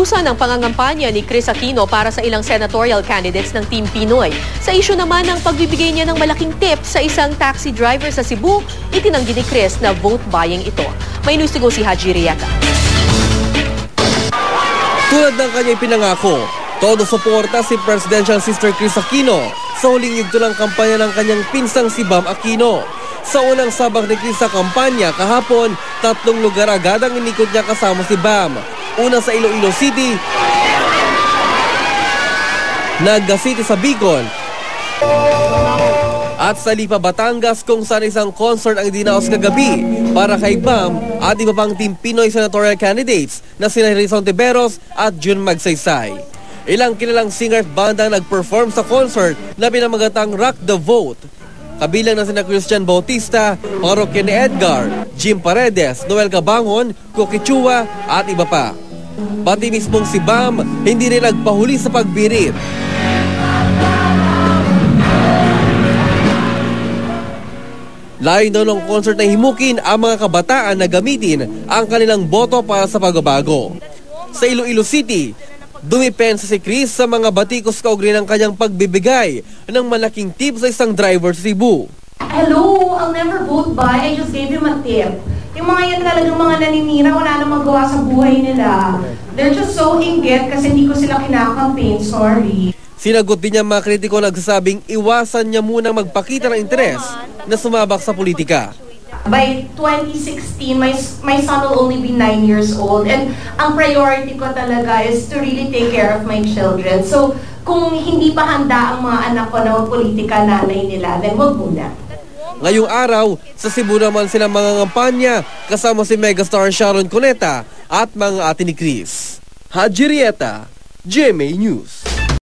Inabunusan ang pangangampanya ni Chris Aquino para sa ilang senatorial candidates ng Team Pinoy. Sa isyu naman ng pagbibigay niya ng malaking tip sa isang taxi driver sa Cebu, itinanggi ni Chris na vote buying ito. May news to go si Haji Rieta. Tulad ng kanyang pinangako, todo suporta si Presidential Sister Chris Aquino sa huling yugto ng kampanya ng kanyang pinsang si Bam Aquino. Sa unang sabak ni Chris sa kampanya kahapon, 3 lugar agad ang inikot niya kasama si Bam. Una sa Iloilo City, Naga City sa Bicol, at sa Lipa, Batangas kung saan isang concert ang dinaos kagabi para kay Bam at iba pang Team Pinoy senatorial candidates na sina Rizon Tiberos at June Magsaysay. Ilang kilalang singer at banda nag-perform sa concert na pinamagatang Rock the Vote. Kabilang na sina Christian Bautista, Parokya ni Edgar, Jim Paredes, Noel Cabangon, Cookie Chua at iba pa. Pati mismong si Bam hindi rin nagpahuli sa pagbirit. Layo daw ng concert na himukin ang mga kabataan na gamitin ang kanilang boto para sa pagbabago. Sa Iloilo City, dumipensa si Chris sa mga batikos kaugnay ng kanyang pagbibigay ng malaking tip sa isang driver sa Cebu. Hello, I'll never vote buy. I just gave him a tip. Yung mga yan talagang mga naninira, wala na magawa sa buhay nila. They're just so inggit kasi hindi ko sila kinakampaign. Sorry. Sinagot din niya mga kritiko nagsasabing iwasan niya munang magpakita ng interes na sumabak sa politika. By 2016, my son will only be 9 years old and ang priority ko talaga is to really take care of my children. So, kung hindi pa handa ang mga anak ko na magpolitika nanay nila, then wag muna. Ngayong araw, sa Cebu naman sila mga ngampanya kasama si megastar Sharon Cuneta at mga ate ni Chris. Haji Rieta, GMA News.